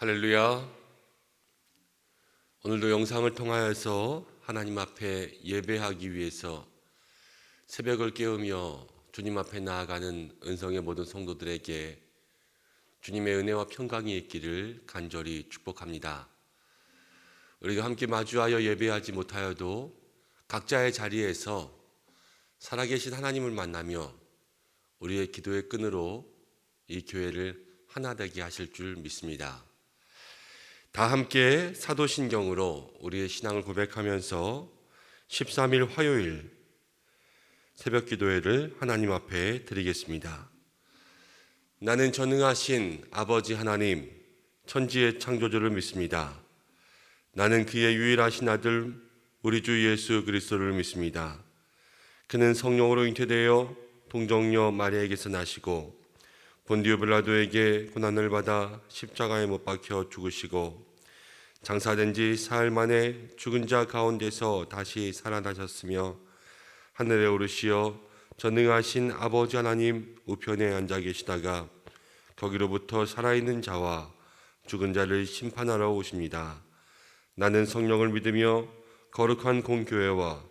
할렐루야. 오늘도 영상을 통하여서 하나님 앞에 예배하기 위해서 새벽을 깨우며 주님 앞에 나아가는 은성의 모든 성도들에게 주님의 은혜와 평강이 있기를 간절히 축복합니다. 우리가 함께 마주하여 예배하지 못하여도 각자의 자리에서 살아계신 하나님을 만나며 우리의 기도의 끈으로 이 교회를 하나 되게 하실 줄 믿습니다. 다 함께 사도신경으로 우리의 신앙을 고백하면서 13일 화요일 새벽 기도회를 하나님 앞에 드리겠습니다. 나는 전능하신 아버지 하나님, 천지의 창조주를 믿습니다. 나는 그의 유일하신 아들 우리 주 예수 그리스도를 믿습니다. 그는 성령으로 잉태되어 동정녀 마리아에게서 나시고 본디오 빌라도에게 고난을 받아 십자가에 못 박혀 죽으시고 장사된 지 사흘 만에 죽은 자 가운데서 다시 살아나셨으며 하늘에 오르시어 전능하신 아버지 하나님 우편에 앉아 계시다가 거기로부터 살아있는 자와 죽은 자를 심판하러 오십니다. 나는 성령을 믿으며 거룩한 공교회와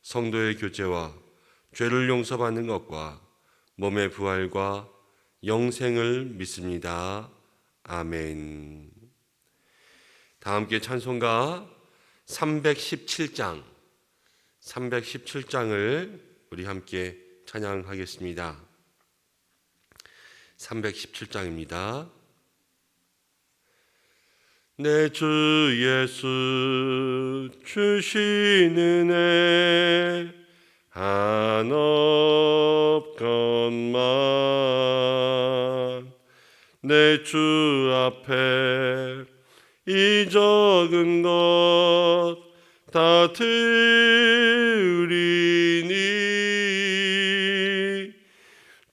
성도의 교제와 죄를 용서받는 것과 몸의 부활과 영생을 믿습니다. 아멘. 다 함께 찬송가 317장을 우리 함께 찬양하겠습니다. 317장입니다. 내 주 예수 주신 은혜 한없건만 내 주 앞에 이 적은 것 다 드리니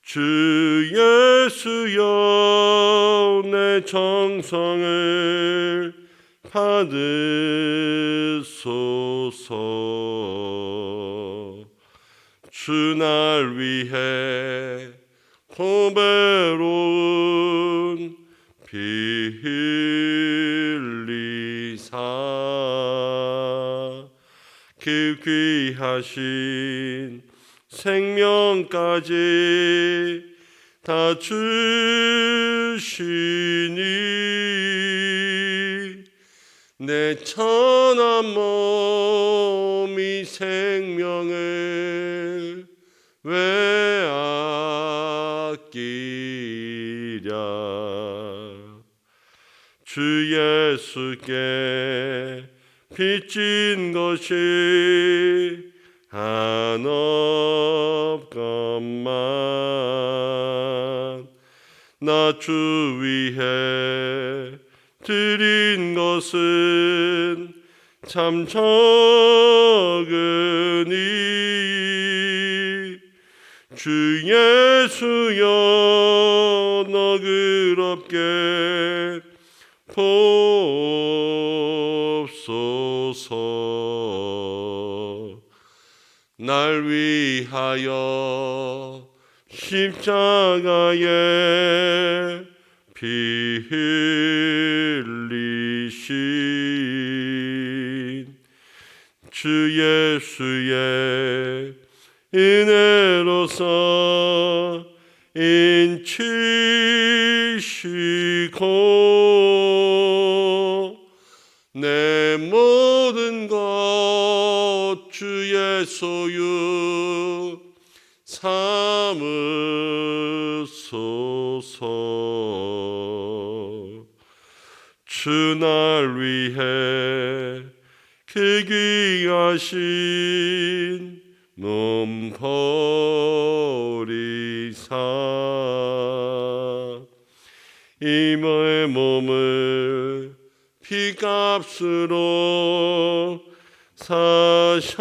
주 예수여 내 정성을 받으소서. 주 날 위해 고배로운 피 흘리사 그 귀하신 생명까지 다 주시니 내 천한 몸이 생명을 왜 아끼랴. 주 예수께 빚진 것이 한없건만 나 주 위해 드린 것은 참 적으니 주 예수여 너그럽게 보옵소서. 날 위하여 십자가에 피 흘리신 주 예수의 은혜로서 인치시고 내 모든 것 주의 소유 삼으소서. 주 날 위해 그 귀하신 몸 버리사 이모의 몸을 피값으로 사셨으니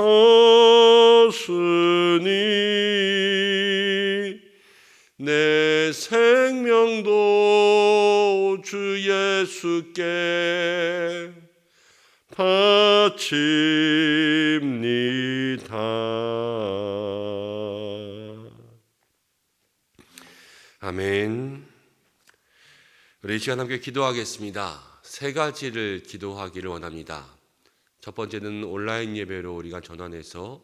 내 생명도 주 예수께 바칩니다. 아멘. 우리 이 시간 함께 기도하겠습니다. 세 가지를 기도하기를 원합니다. 첫 번째는 온라인 예배로 우리가 전환해서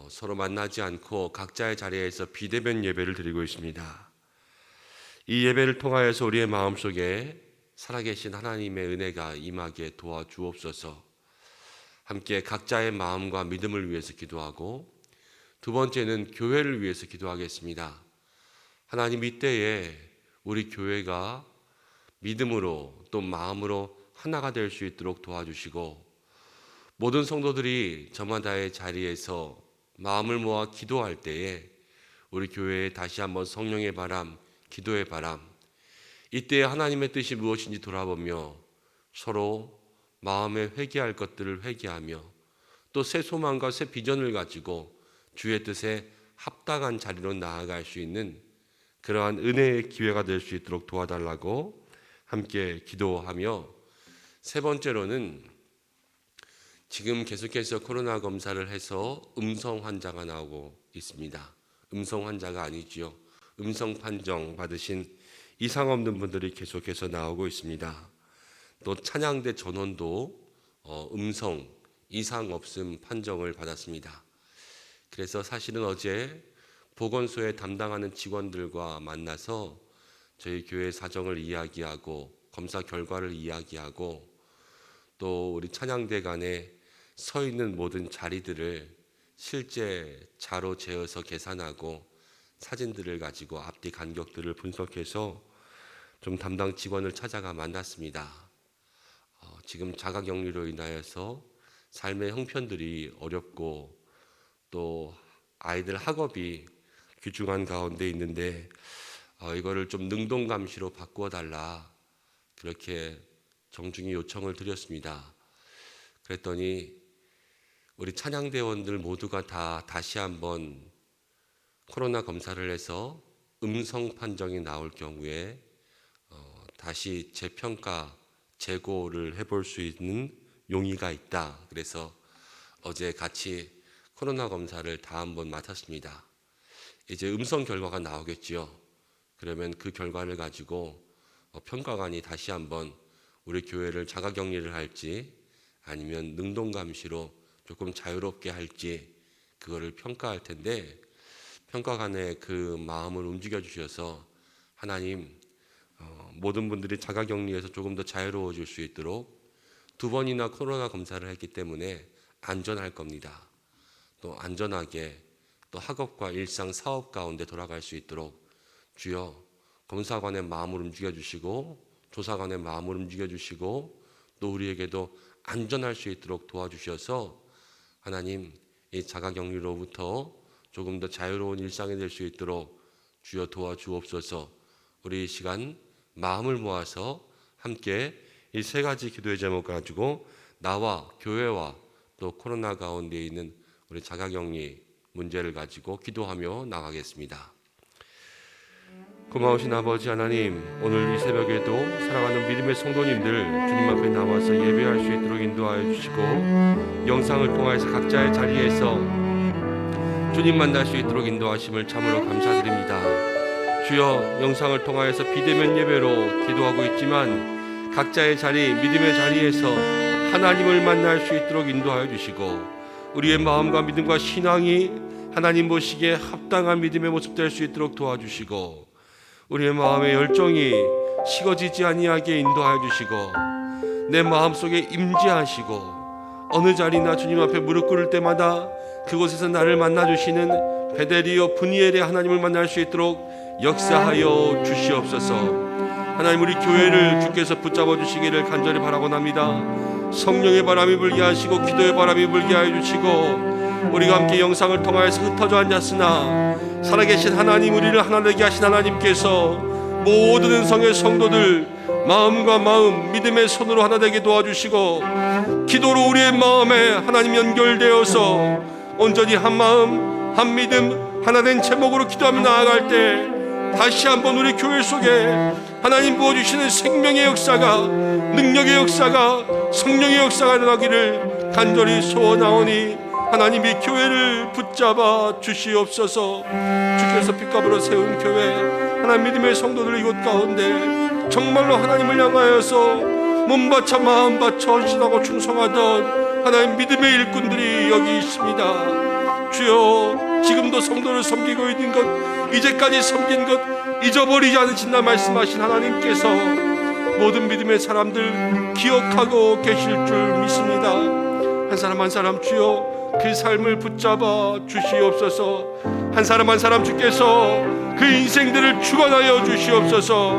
서로 만나지 않고 각자의 자리에서 비대면 예배를 드리고 있습니다. 이 예배를 통하여서 우리의 마음속에 살아계신 하나님의 은혜가 임하게 도와주옵소서. 함께 각자의 마음과 믿음을 위해서 기도하고, 두 번째는 교회를 위해서 기도하겠습니다. 하나님, 이때에 우리 교회가 믿음으로 또 마음으로 하나가 될 수 있도록 도와주시고, 모든 성도들이 저마다의 자리에서 마음을 모아 기도할 때에 우리 교회에 다시 한번 성령의 바람, 기도의 바람, 이때에 하나님의 뜻이 무엇인지 돌아보며 서로 마음에 회개할 것들을 회개하며 또 새 소망과 새 비전을 가지고 주의 뜻에 합당한 자리로 나아갈 수 있는 그러한 은혜의 기회가 될 수 있도록 도와달라고 함께 기도하며, 세 번째로는 지금 계속해서 코로나 검사를 해서 음성 환자가 나오고 있습니다. 음성 환자가 아니지요. 음성 판정 받으신 이상 없는 분들이 계속해서 나오고 있습니다. 또 찬양대 전원도 음성 이상 없음 판정을 받았습니다. 그래서 사실은 어제 보건소에 담당하는 직원들과 만나서 저희 교회 사정을 이야기하고 검사 결과를 이야기하고, 또 우리 찬양대 간에 서 있는 모든 자리들을 실제 자로 재어서 계산하고 사진들을 가지고 앞뒤 간격들을 분석해서 좀 담당 직원을 찾아가 만났습니다. 지금 자가격리로 인하여서 삶의 형편들이 어렵고 또 아이들 학업이 귀중한 가운데 있는데 이거를 좀 능동감시로 바꾸어 달라, 그렇게 정중히 요청을 드렸습니다. 그랬더니 우리 찬양대원들 모두가 다시 한번 코로나 검사를 해서 음성 판정이 나올 경우에 다시 재평가, 재고를 해볼 수 있는 용의가 있다. 그래서 어제 같이 코로나 검사를 다 한번 맡았습니다. 이제 음성 결과가 나오겠지요. 그러면 그 결과를 가지고 평가관이 다시 한번 우리 교회를 자가격리를 할지 아니면 능동감시로 조금 자유롭게 할지 그거를 평가할 텐데, 평가관의 그 마음을 움직여 주셔서 하나님, 모든 분들이 자가격리에서 조금 더 자유로워질 수 있도록 2번이나 코로나 검사를 했기 때문에 안전할 겁니다. 또 안전하게 또 학업과 일상 사업 가운데 돌아갈 수 있도록 주여 검사관의 마음을 움직여 주시고 조사관의 마음을 움직여 주시고 또 우리에게도 안전할 수 있도록 도와주셔서 하나님, 이 자가격리로부터 조금 더 자유로운 일상이 될 수 있도록 주여 도와주옵소서. 우리 이 시간 마음을 모아서 함께 이 세 가지 기도의 제목 가지고 나와 교회와 또 코로나 가운데 있는 우리 자가격리 문제를 가지고 기도하며 나가겠습니다. 고마우신 아버지 하나님, 오늘 이 새벽에도 사랑하는 믿음의 성도님들 주님 앞에 나와서 예배할 수 있도록 인도하여 주시고, 영상을 통해서 각자의 자리에서 주님 만날 수 있도록 인도하심을 참으로 감사드립니다. 주여, 영상을 통하여서 비대면 예배로 기도하고 있지만 각자의 자리, 믿음의 자리에서 하나님을 만날 수 있도록 인도하여 주시고, 우리의 마음과 믿음과 신앙이 하나님 보시기에 합당한 믿음의 모습 될 수 있도록 도와주시고, 우리의 마음의 열정이 식어지지 아니하게 인도하여 주시고, 내 마음속에 임재하시고 어느 자리나 주님 앞에 무릎 꿇을 때마다 그곳에서 나를 만나주시는 베델이요 분이엘의 하나님을 만날 수 있도록 역사하여 주시옵소서. 하나님, 우리 교회를 주께서 붙잡아 주시기를 간절히 바라고납니다. 성령의 바람이 불게 하시고 기도의 바람이 불게 하여 주시고, 우리가 함께 영상을 통하여서 흩어져 앉았으나 살아계신 하나님, 우리를 하나 되게 하신 하나님께서 모든 은성의 성도들 마음과 마음, 믿음의 손으로 하나 되게 도와주시고, 기도로 우리의 마음에 하나님 연결되어서 온전히 한 마음, 한 믿음, 하나 된 제목으로 기도하며 나아갈 때 다시 한번 우리 교회 속에 하나님 부어주시는 생명의 역사가, 능력의 역사가, 성령의 역사가 일어나기를 간절히 소원하오니 하나님이 교회를 붙잡아 주시옵소서. 주께서 빛값으로 세운 교회, 하나님 믿음의 성도들 이곳 가운데 정말로 하나님을 향하여서 몸 바쳐 마음 바쳐 헌신하고 충성하던 하나님 믿음의 일꾼들이 여기 있습니다. 주여, 지금도 성도를 섬기고 있는 것, 이제까지 섬긴 것 잊어버리지 않으신다 말씀하신 하나님께서 모든 믿음의 사람들 기억하고 계실 줄 믿습니다. 한 사람 한 사람 주여 그 삶을 붙잡아 주시옵소서. 한 사람 한 사람 주께서 그 인생들을 주관하여 주시옵소서.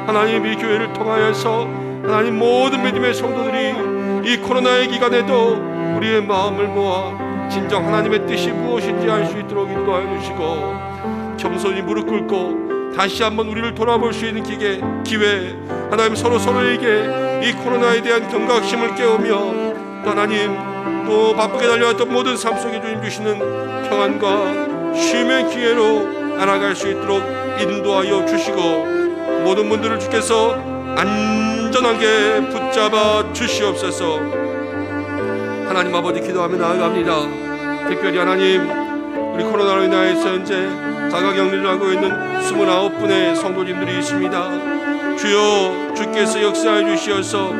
하나님 이 교회를 통하여서 하나님 모든 믿음의 성도들이 이 코로나의 기간에도 우리의 마음을 모아 진정 하나님의 뜻이 무엇인지 알 수 있도록 인도하여 주시고 겸손히 무릎 꿇고 다시 한번 우리를 돌아볼 수 있는 기회, 하나님 서로에게 이 코로나에 대한 경각심을 깨우며 하나님 또 바쁘게 달려왔던 모든 삶 속에 주님 주시는 평안과 쉼의 기회로 알아갈 수 있도록 인도하여 주시고 모든 분들을 주께서 안전하게 붙잡아 주시옵소서. 하나님 아버지 기도하며 나아갑니다. 특별히 하나님 우리 코로나로 인하여서 현재 자가격리를 하고 있는 29분의 성도님들이 있습니다. 주여, 주께서 역사해 주시어서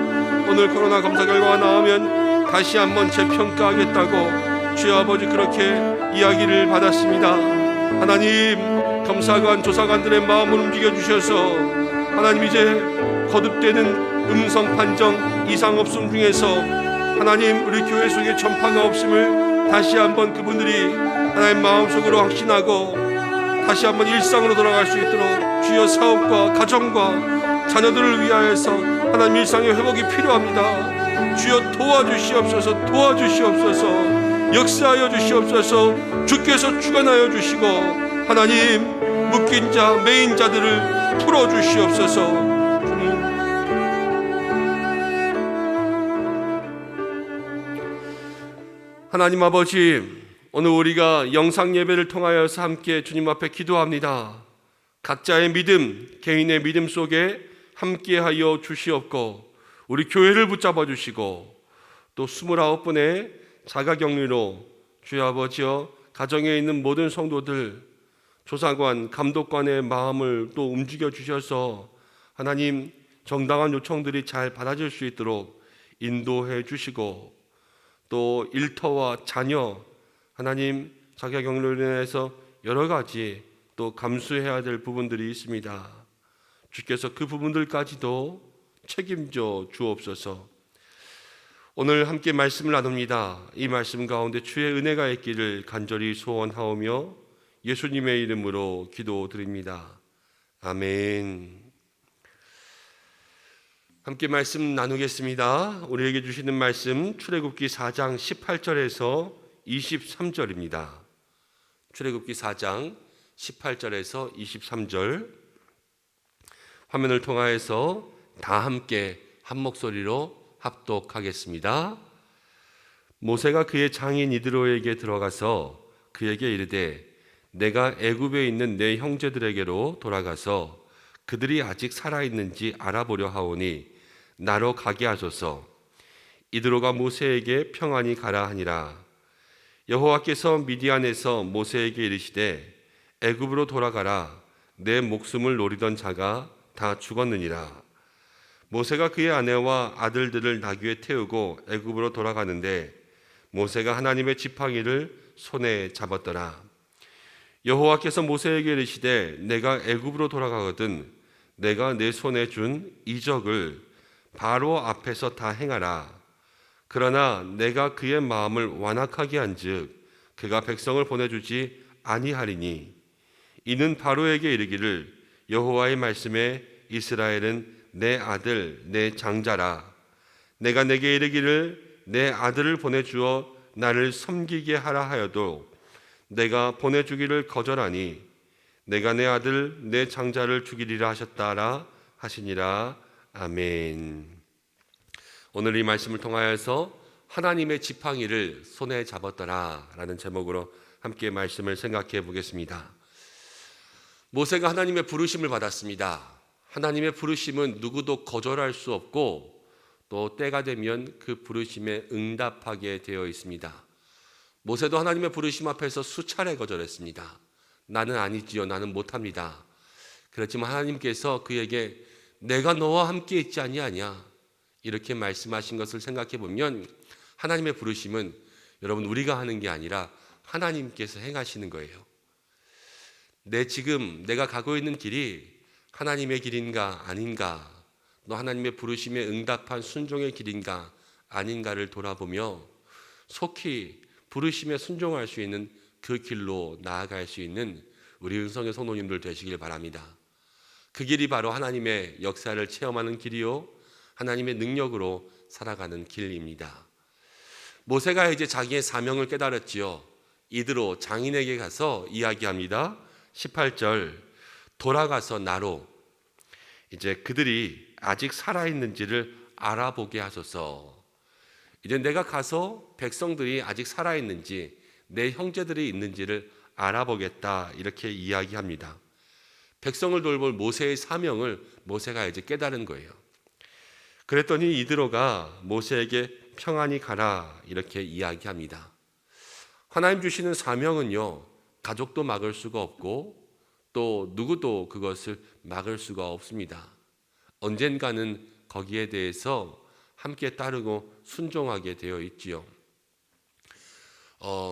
오늘 코로나 검사 결과가 나오면 다시 한번 재평가하겠다고 주여 아버지 그렇게 이야기를 받았습니다. 하나님 검사관 조사관들의 마음을 움직여 주셔서 하나님 이제 거듭되는 음성 판정 이상 없음 중에서 하나님 우리 교회 속에 전파가 없음을 다시 한번 그분들이 하나님 마음속으로 확신하고 다시 한번 일상으로 돌아갈 수 있도록 주여 사업과 가정과 자녀들을 위하여서 하나님 일상의 회복이 필요합니다. 주여 도와주시옵소서. 역사하여 주시옵소서. 주께서 주관하여 주시고 하나님 묶인 자 매인 자들을 풀어주시옵소서. 주님 하나님 아버지 오늘 우리가 영상 예배를 통하여서 함께 주님 앞에 기도합니다. 각자의 믿음, 개인의 믿음 속에 함께하여 주시옵고 우리 교회를 붙잡아 주시고 또 29분의 자가격리로 주여 아버지여 가정에 있는 모든 성도들 조사관, 감독관의 마음을 또 움직여 주셔서 하나님 정당한 요청들이 잘 받아질 수 있도록 인도해 주시고 또 일터와 자녀 하나님 자가격리로 인해서 여러 가지 또 감수해야 될 부분들이 있습니다. 주께서 그 부분들까지도 책임져 주옵소서. 오늘 함께 말씀을 나눕니다. 이 말씀 가운데 주의 은혜가 있기를 간절히 소원하오며 예수님의 이름으로 기도드립니다. 아멘. 함께 말씀 나누겠습니다. 우리에게 주시는 말씀 출애굽기 4장 18절에서 23절입니다. 출애굽기 4장 18절에서 23절 화면을 통하여서 다 함께 한 목소리로 합독하겠습니다. 모세가 그의 장인 이드로에게 들어가서 그에게 이르되 내가 애굽에 있는 내 형제들에게로 돌아가서 그들이 아직 살아있는지 알아보려 하오니 나로 가게 하소서. 이드로가 모세에게 평안히 가라 하니라. 여호와께서 미디안에서 모세에게 이르시되 애굽으로 돌아가라. 내 목숨을 노리던 자가 다 죽었느니라. 모세가 그의 아내와 아들들을 나귀에 태우고 애굽으로 돌아가는데 모세가 하나님의 지팡이를 손에 잡았더라. 여호와께서 모세에게 이르시되 내가 애굽으로 돌아가거든 내가 내 손에 준 이적을 바로 앞에서 다 행하라. 그러나 내가 그의 마음을 완악하게 한즉 그가 백성을 보내주지 아니하리니 이는 바로에게 이르기를 여호와의 말씀에 이스라엘은 내 아들 내 장자라. 내가 내게 이르기를 내 아들을 보내주어 나를 섬기게 하라 하여도 내가 보내주기를 거절하니 내가 내 아들 내 장자를 죽이리라 하셨다라 하시니라. 아멘. 오늘 이 말씀을 통하여서 하나님의 지팡이를 손에 잡았더라 라는 제목으로 함께 말씀을 생각해 보겠습니다. 모세가 하나님의 부르심을 받았습니다. 하나님의 부르심은 누구도 거절할 수 없고 또 때가 되면 그 부르심에 응답하게 되어 있습니다. 모세도 하나님의 부르심 앞에서 수차례 거절했습니다. 나는 아니지요. 나는 못합니다. 그렇지만 하나님께서 그에게 내가 너와 함께 있지 아니하냐 이렇게 말씀하신 것을 생각해 보면 하나님의 부르심은 여러분 우리가 하는 게 아니라 하나님께서 행하시는 거예요. 지금 내가 가고 있는 길이 하나님의 길인가 아닌가, 또 하나님의 부르심에 응답한 순종의 길인가 아닌가를 돌아보며 속히 부르심에 순종할 수 있는 그 길로 나아갈 수 있는 우리 은성의 성도님들 되시길 바랍니다. 그 길이 바로 하나님의 역사를 체험하는 길이요, 하나님의 능력으로 살아가는 길입니다. 모세가 이제 자기의 사명을 깨달았지요. 이드로 장인에게 가서 이야기합니다. 18절, 돌아가서 나로 이제 그들이 아직 살아있는지를 알아보게 하소서. 이제 내가 가서 백성들이 아직 살아있는지, 내 형제들이 있는지를 알아보겠다, 이렇게 이야기합니다. 백성을 돌볼 모세의 사명을 모세가 이제 깨달은 거예요. 그랬더니 이드로가 모세에게 평안히 가라, 이렇게 이야기합니다. 하나님 주시는 사명은요, 가족도 막을 수가 없고 또 누구도 그것을 막을 수가 없습니다. 언젠가는 거기에 대해서 함께 따르고 순종하게 되어 있지요.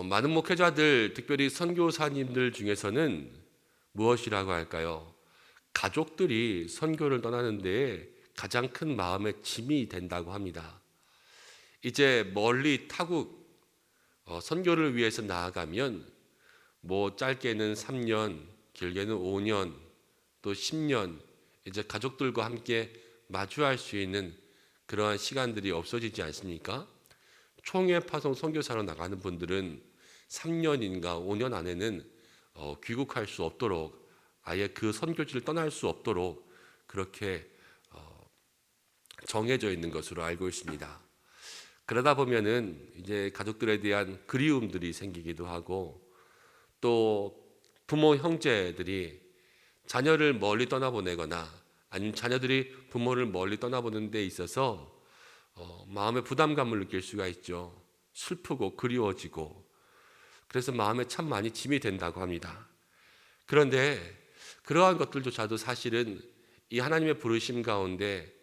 많은 목회자들, 특별히 선교사님들 중에서는 무엇이라고 할까요? 가족들이 선교를 떠나는 데 가장 큰 마음의 짐이 된다고 합니다. 이제 멀리 타국 선교를 위해서 나아가면 뭐 짧게는 3년, 길게는 5년, 또 10년 이제 가족들과 함께 마주할 수 있는 그러한 시간들이 없어지지 않습니까? 총회 파송 선교사로 나가는 분들은 3년인가 5년 안에는 귀국할 수 없도록, 아예 그 선교지를 떠날 수 없도록 그렇게 정해져 있는 것으로 알고 있습니다. 그러다 보면은 이제 가족들에 대한 그리움들이 생기기도 하고, 또 부모 형제들이 자녀를 멀리 떠나보내거나 아니면 자녀들이 부모를 멀리 떠나보는 데 있어서 마음의 부담감을 느낄 수가 있죠. 슬프고 그리워지고, 그래서 마음에 참 많이 짐이 된다고 합니다. 그런데 그러한 것들조차도 사실은 이 하나님의 부르심 가운데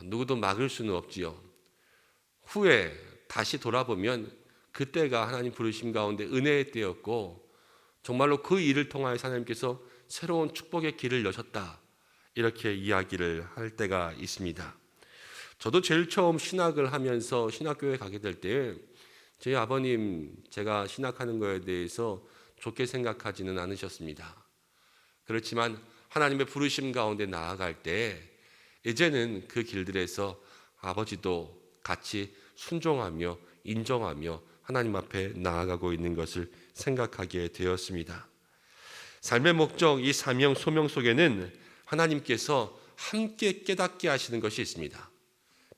누구도 막을 수는 없지요. 후에 다시 돌아보면 그때가 하나님 부르심 가운데 은혜의 때였고, 정말로 그 일을 통하여 하나님께서 새로운 축복의 길을 여셨다, 이렇게 이야기를 할 때가 있습니다. 저도 제일 처음 신학을 하면서 신학교에 가게 될 때 저희 아버님, 제가 신학하는 것에 대해서 좋게 생각하지는 않으셨습니다. 그렇지만 하나님의 부르심 가운데 나아갈 때 이제는 그 길들에서 아버지도 같이 순종하며 인정하며 하나님 앞에 나아가고 있는 것을 생각하게 되었습니다. 삶의 목적, 이 사명 소명 속에는 하나님께서 함께 깨닫게 하시는 것이 있습니다.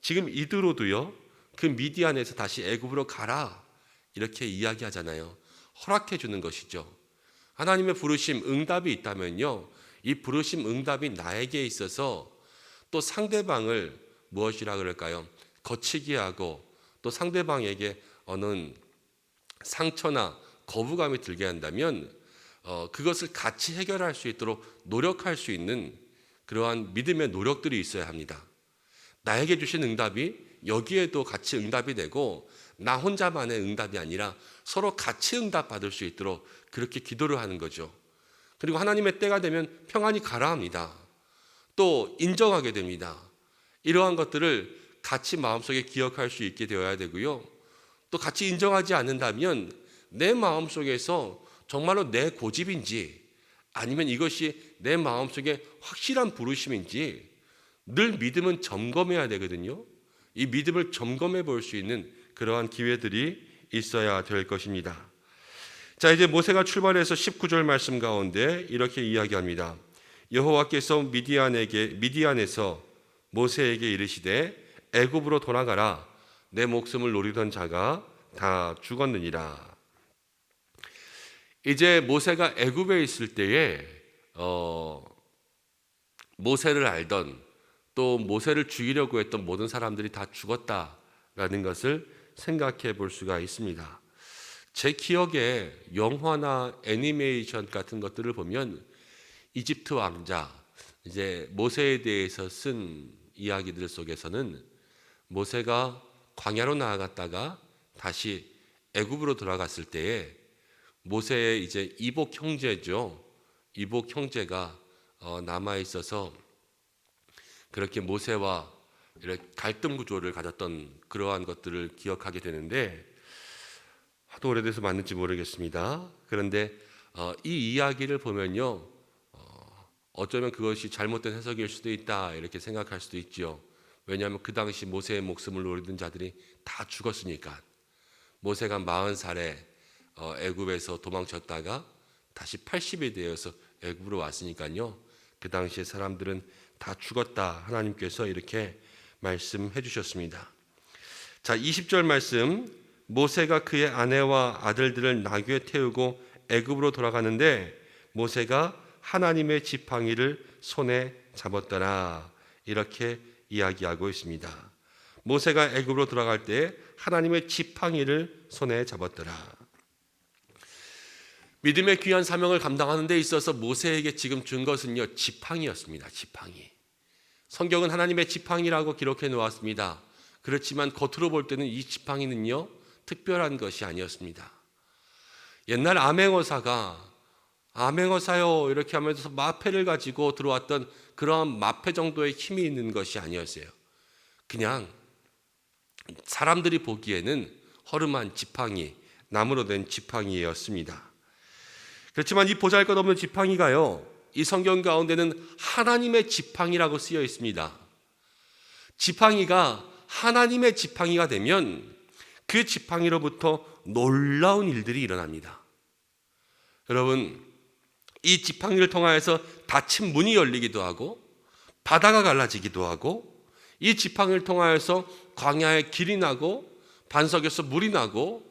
지금 이드로도요, 그 미디안에서 다시 애굽으로 가라, 이렇게 이야기하잖아요. 허락해 주는 것이죠. 하나님의 부르심, 응답이 있다면요, 이 부르심, 응답이 나에게 있어서 또 상대방을 무엇이라 그럴까요? 거치게 하고 또 상대방에게 어느 상처나 거부감이 들게 한다면 그것을 같이 해결할 수 있도록 노력할 수 있는 그러한 믿음의 노력들이 있어야 합니다. 나에게 주신 응답이 여기에도 같이 응답이 되고, 나 혼자만의 응답이 아니라 서로 같이 응답받을 수 있도록 그렇게 기도를 하는 거죠. 그리고 하나님의 때가 되면 평안히 가라 합니다. 또 인정하게 됩니다. 이러한 것들을 같이 마음속에 기억할 수 있게 되어야 되고요. 또 같이 인정하지 않는다면 내 마음속에서 정말로 내 고집인지 아니면 이것이 내 마음속에 확실한 부르심인지 늘 믿음은 점검해야 되거든요. 이 믿음을 점검해 볼 수 있는 그러한 기회들이 있어야 될 것입니다. 자, 이제 모세가 출발해서 19절 말씀 가운데 이렇게 이야기합니다. 여호와께서 미디안에서 모세에게 이르시되 애굽으로 돌아가라, 내 목숨을 노리던 자가 다 죽었느니라. 이제 모세가 애굽에 있을 때에 모세를 알던, 또 모세를 죽이려고 했던 모든 사람들이 다 죽었다라는 것을 생각해 볼 수가 있습니다. 제 기억에 영화나 애니메이션 같은 것들을 보면 이집트 왕자, 이제 모세에 대해서 쓴 이야기들 속에서는 모세가 광야로 나아갔다가 다시 애굽으로 돌아갔을 때에 모세의 이제 이복 형제죠. 이복 형제가 남아 있어서 그렇게 모세와 이렇게 갈등 구조를 가졌던 그러한 것들을 기억하게 되는데, 하도 오래돼서 맞는지 모르겠습니다. 그런데 이 이야기를 보면요, 어쩌면 그것이 잘못된 해석일 수도 있다 이렇게 생각할 수도 있지요. 왜냐하면 그 당시 모세의 목숨을 노리던 자들이 다 죽었으니까. 모세가 40살에 애굽에서 도망쳤다가 다시 80이 되어서 애굽으로 왔으니까요, 그 당시에 사람들은 다 죽었다 하나님께서 이렇게 말씀해 주셨습니다. 자, 20절 말씀, 모세가 그의 아내와 아들들을 나귀에 태우고 애굽으로 돌아가는데 모세가 하나님의 지팡이를 손에 잡았더라 이렇게 이야기하고 있습니다. 모세가 애굽으로 돌아갈 때 하나님의 지팡이를 손에 잡았더라. 믿음의 귀한 사명을 감당하는 데 있어서 모세에게 지금 준 것은요, 지팡이였습니다. 지팡이. 성경은 하나님의 지팡이라고 기록해 놓았습니다. 그렇지만 겉으로 볼 때는 이 지팡이는요, 특별한 것이 아니었습니다. 옛날 암행어사요 이렇게 하면서 마패를 가지고 들어왔던 그러한 마패 정도의 힘이 있는 것이 아니었어요. 그냥 사람들이 보기에는 허름한 지팡이, 나무로 된 지팡이였습니다. 그렇지만 이 보잘것없는 지팡이가요, 이 성경 가운데는 하나님의 지팡이라고 쓰여 있습니다. 지팡이가 하나님의 지팡이가 되면 그 지팡이로부터 놀라운 일들이 일어납니다. 여러분, 이 지팡이를 통하여서 닫힌 문이 열리기도 하고 바다가 갈라지기도 하고, 이 지팡이를 통하여서 광야에 길이 나고 반석에서 물이 나고,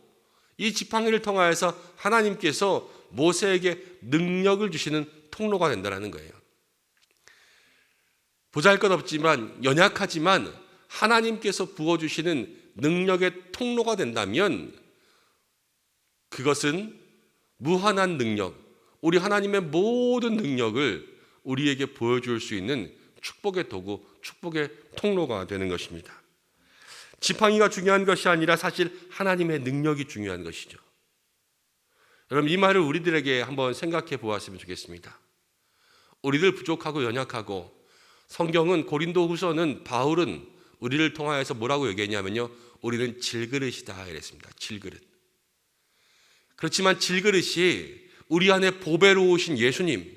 이 지팡이를 통하여서 하나님께서 모세에게 능력을 주시는 통로가 된다는 거예요. 보잘것없지만 연약하지만 하나님께서 부어주시는 능력의 통로가 된다면 그것은 무한한 능력, 우리 하나님의 모든 능력을 우리에게 보여줄 수 있는 축복의 도구, 축복의 통로가 되는 것입니다. 지팡이가 중요한 것이 아니라 사실 하나님의 능력이 중요한 것이죠. 여러분, 이 말을 우리들에게 한번 생각해 보았으면 좋겠습니다. 우리들 부족하고 연약하고, 성경은 고린도후서는 바울은 우리를 통하여서 뭐라고 얘기했냐면요, 우리는 질그릇이다 이랬습니다. 질그릇. 그렇지만 질그릇이 우리 안에 보배로우신 예수님,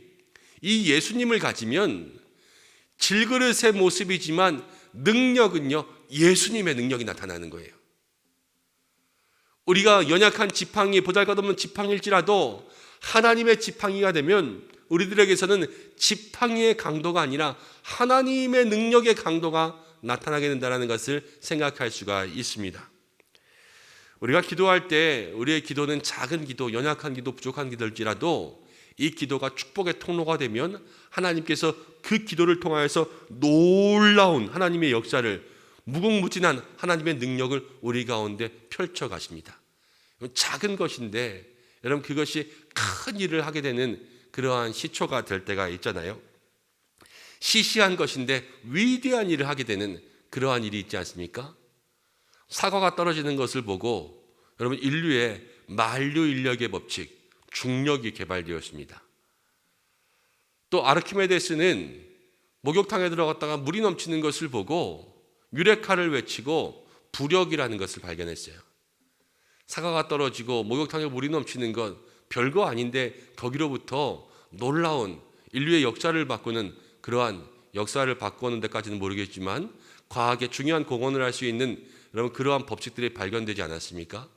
이 예수님을 가지면 질그릇의 모습이지만 능력은요, 예수님의 능력이 나타나는 거예요. 우리가 연약한 지팡이, 보잘것없는 지팡이일지라도 하나님의 지팡이가 되면 우리들에게서는 지팡이의 강도가 아니라 하나님의 능력의 강도가 나타나게 된다는 것을 생각할 수가 있습니다. 우리가 기도할 때 우리의 기도는 작은 기도, 연약한 기도, 부족한 기도일지라도 이 기도가 축복의 통로가 되면 하나님께서 그 기도를 통하여서 놀라운 하나님의 역사를, 무궁무진한 하나님의 능력을 우리 가운데 펼쳐 가십니다. 작은 것인데 여러분, 그것이 큰 일을 하게 되는 그러한 시초가 될 때가 있잖아요. 시시한 것인데 위대한 일을 하게 되는 그러한 일이 있지 않습니까? 사과가 떨어지는 것을 보고 여러분, 인류의 만류 인력의 법칙, 중력이 개발되었습니다. 또 아르키메데스는 목욕탕에 들어갔다가 물이 넘치는 것을 보고 유레카를 외치고 부력이라는 것을 발견했어요. 사과가 떨어지고 목욕탕에 물이 넘치는 것 별거 아닌데 거기로부터 놀라운 인류의 역사를 바꾸는, 그러한 역사를 바꾸는 데까지는 모르겠지만 과학의 중요한 공헌을 할 수 있는 여러분, 그러한 법칙들이 발견되지 않았습니까?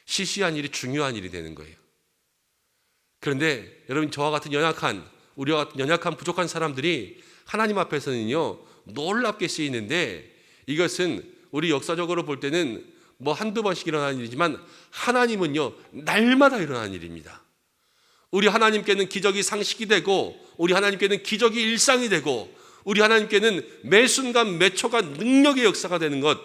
시시한 일이 중요한 일이 되는 거예요. 그런데 여러분, 저와 같은 우리와 같은 연약한 부족한 사람들이 하나님 앞에서는요, 놀랍게 쓰이는데, 이것은 우리 역사적으로 볼 때는 뭐 한두 번씩 일어나는 일이지만 하나님은요, 날마다 일어나는 일입니다. 우리 하나님께는 기적이 상식이 되고, 우리 하나님께는 기적이 일상이 되고, 우리 하나님께는 매 순간 매 초가 능력의 역사가 되는 것,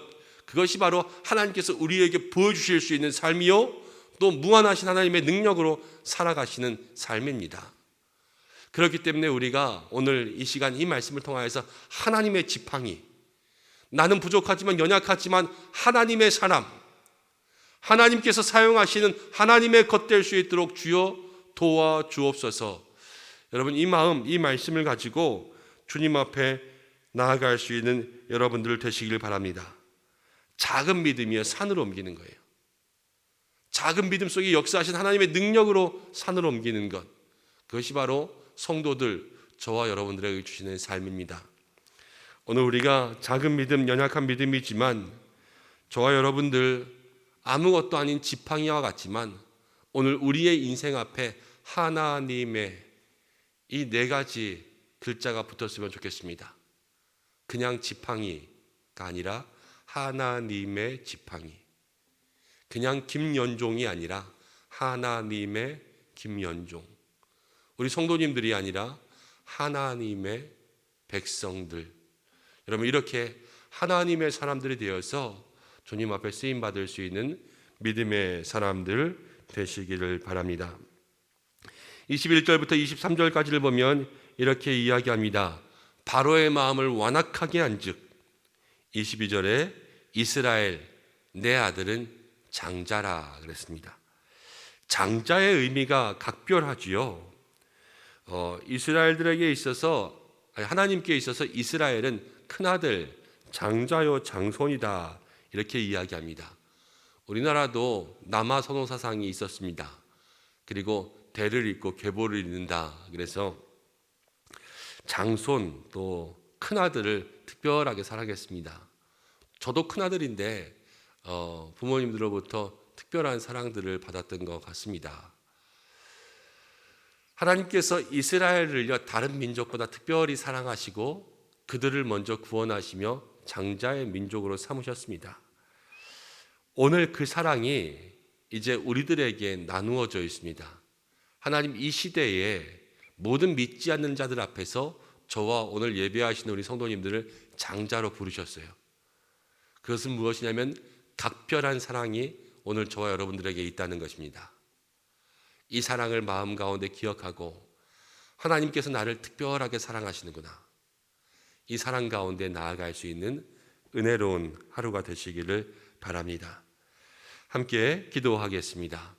그것이 바로 하나님께서 우리에게 보여주실 수 있는 삶이요, 또 무한하신 하나님의 능력으로 살아가시는 삶입니다. 그렇기 때문에 우리가 오늘 이 시간 이 말씀을 통하여서 하나님의 지팡이, 나는 부족하지만 연약하지만 하나님의 사람, 하나님께서 사용하시는 하나님의 것 될 수 있도록 주여 도와주옵소서. 여러분, 이 마음, 이 말씀을 가지고 주님 앞에 나아갈 수 있는 여러분들 되시길 바랍니다. 작은 믿음이요, 산을 옮기는 거예요. 작은 믿음 속에 역사하신 하나님의 능력으로 산을 옮기는 것, 그것이 바로 성도들, 저와 여러분들에게 주시는 삶입니다. 오늘 우리가 작은 믿음, 연약한 믿음이지만 저와 여러분들 아무것도 아닌 지팡이와 같지만 오늘 우리의 인생 앞에 하나님의 이 4가지 글자가 붙었으면 좋겠습니다. 그냥 지팡이가 아니라 하나님의 지팡이. 그냥 김연종이 아니라 하나님의 김연종. 우리 성도님들이 아니라 하나님의 백성들. 여러분, 이렇게 하나님의 사람들이 되어서 주님 앞에 쓰임받을 수 있는 믿음의 사람들 되시기를 바랍니다. 21절부터 23절까지를 보면 이렇게 이야기합니다. 바로의 마음을 완악하게 한즉 22절에 이스라엘 내 아들은 장자라 그랬습니다. 장자의 의미가 각별하지요. 이스라엘들에게 있어서, 하나님께 있어서 이스라엘은 큰아들, 장자요 장손이다 이렇게 이야기합니다. 우리나라도 남아선호 사상이 있었습니다. 그리고 대를 잇고 계보를 잇는다. 그래서 장손 또 큰아들을 특별하게 사랑했습니다. 저도 큰아들인데 부모님들로부터 특별한 사랑들을 받았던 것 같습니다. 하나님께서 이스라엘을요 다른 민족보다 특별히 사랑하시고 그들을 먼저 구원하시며 장자의 민족으로 삼으셨습니다. 오늘 그 사랑이 이제 우리들에게 나누어져 있습니다. 하나님 이 시대에 모든 믿지 않는 자들 앞에서 저와 오늘 예배하시는 우리 성도님들을 장자로 부르셨어요. 그것은 무엇이냐면 각별한 사랑이 오늘 저와 여러분들에게 있다는 것입니다. 이 사랑을 마음 가운데 기억하고 하나님께서 나를 특별하게 사랑하시는구나. 이 사랑 가운데 나아갈 수 있는 은혜로운 하루가 되시기를 바랍니다. 함께 기도하겠습니다.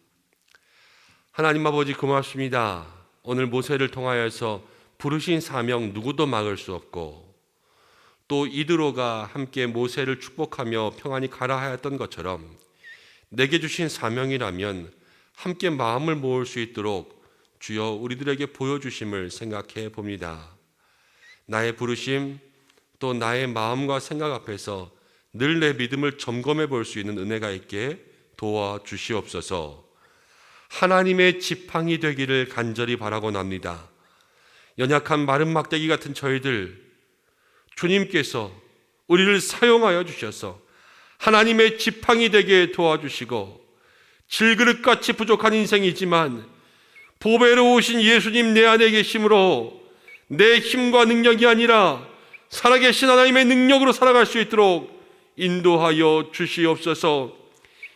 하나님 아버지 고맙습니다. 오늘 모세를 통하여서 부르신 사명 누구도 막을 수 없고 또 이드로가 함께 모세를 축복하며 평안히 가라 하였던 것처럼 내게 주신 사명이라면 함께 마음을 모을 수 있도록 주여 우리들에게 보여주심을 생각해 봅니다. 나의 부르심 또 나의 마음과 생각 앞에서 늘 내 믿음을 점검해 볼 수 있는 은혜가 있게 도와주시옵소서. 하나님의 지팡이 되기를 간절히 바라고납니다. 연약한 마른 막대기 같은 저희들 주님께서 우리를 사용하여 주셔서 하나님의 지팡이 되게 도와주시고 질그릇같이 부족한 인생이지만 보배로 오신 예수님 내 안에 계심으로 내 힘과 능력이 아니라 살아계신 하나님의 능력으로 살아갈 수 있도록 인도하여 주시옵소서.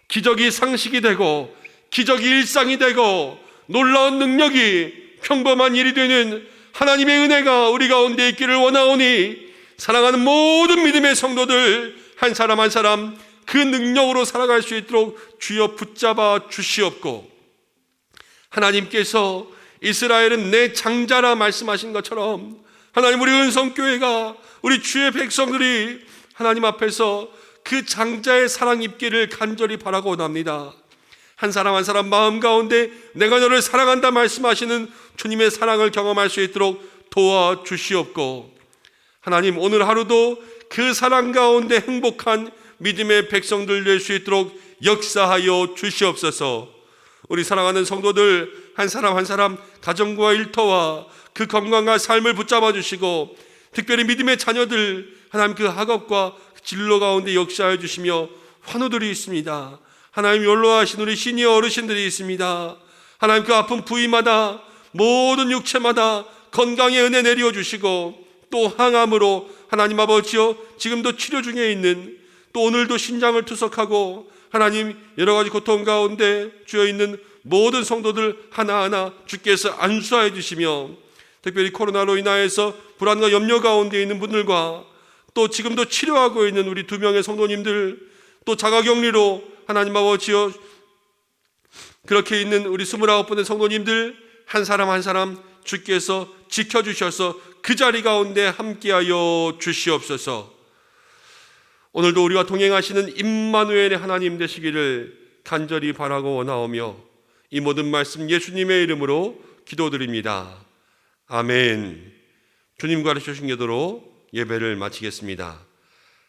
기적이 상식이 되고 기적이 일상이 되고 놀라운 능력이 평범한 일이 되는 하나님의 은혜가 우리 가운데 있기를 원하오니 사랑하는 모든 믿음의 성도들 한 사람 한 사람 그 능력으로 살아갈 수 있도록 주여 붙잡아 주시옵고 하나님께서 이스라엘은 내 장자라 말씀하신 것처럼 하나님 우리 은성교회가 우리 주의 백성들이 하나님 앞에서 그 장자의 사랑 입기를 간절히 바라고 원합니다. 한 사람 한 사람 마음 가운데 내가 너를 사랑한다 말씀하시는 주님의 사랑을 경험할 수 있도록 도와주시옵고 하나님 오늘 하루도 그 사랑 가운데 행복한 믿음의 백성들 될 수 있도록 역사하여 주시옵소서. 우리 사랑하는 성도들 한 사람 한 사람 가정과 일터와 그 건강과 삶을 붙잡아 주시고 특별히 믿음의 자녀들 하나님 그 학업과 진로 가운데 역사하여 주시며 환우들이 있습니다. 하나님 연로하신 우리 시니어 어르신들이 있습니다. 하나님 그 아픈 부위마다 모든 육체마다 건강의 은혜 내려 주시고 또 항암으로 하나님 아버지여 지금도 치료 중에 있는 또 오늘도 신장을 투석하고 하나님 여러 가지 고통 가운데 주어 있는 모든 성도들 하나하나 주께서 안수하여 주시며 특별히 코로나로 인하여서 불안과 염려 가운데 있는 분들과 또 지금도 치료하고 있는 우리 2명의 성도님들, 또 자가격리로 하나님 아버지여 그렇게 있는 우리 29분의 성도님들 한 사람 한 사람 주께서 지켜주셔서 그 자리 가운데 함께하여 주시옵소서. 오늘도 우리와 동행하시는 임마누엘의 하나님 되시기를 간절히 바라고 원하오며 이 모든 말씀 예수님의 이름으로 기도드립니다. 아멘. 주님 가르쳐주신 기도로 예배를 마치겠습니다.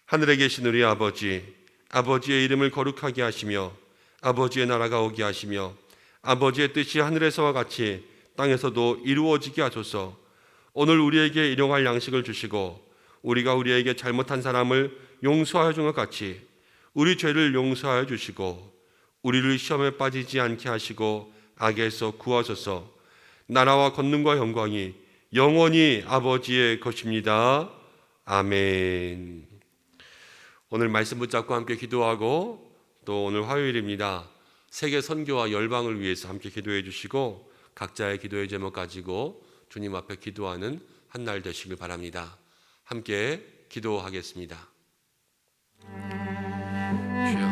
하늘에 계신 우리 아버지, 아버지의 이름을 거룩하게 하시며 아버지의 나라가 오게 하시며 아버지의 뜻이 하늘에서와 같이 땅에서도 이루어지게 하소서. 오늘 우리에게 일용할 양식을 주시고 우리가 우리에게 잘못한 사람을 용서하여 준 것 같이 우리 죄를 용서하여 주시고 우리를 시험에 빠지지 않게 하시고 악에서 구하소서. 나라와 권능과 영광이 영원히 아버지의 것입니다. 아멘. 오늘 말씀 붙잡고 함께 기도하고 또 오늘 화요일입니다. 세계 선교와 열방을 위해서 함께 기도해 주시고 각자의 기도의 제목 가지고 주님 앞에 기도하는 한 날 되시길 바랍니다. 함께 기도하겠습니다. 주여,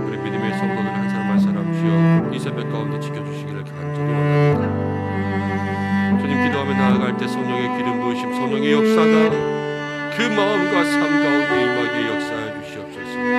우리 믿음의 성도들 한 사람 한 사람 주여 이 새벽 가운데 지켜주시기를 간절히 원합니다. 주님 기도하며 나아갈 때 성령의 기름 부으심, 성령의 역사가 그 마음과 삶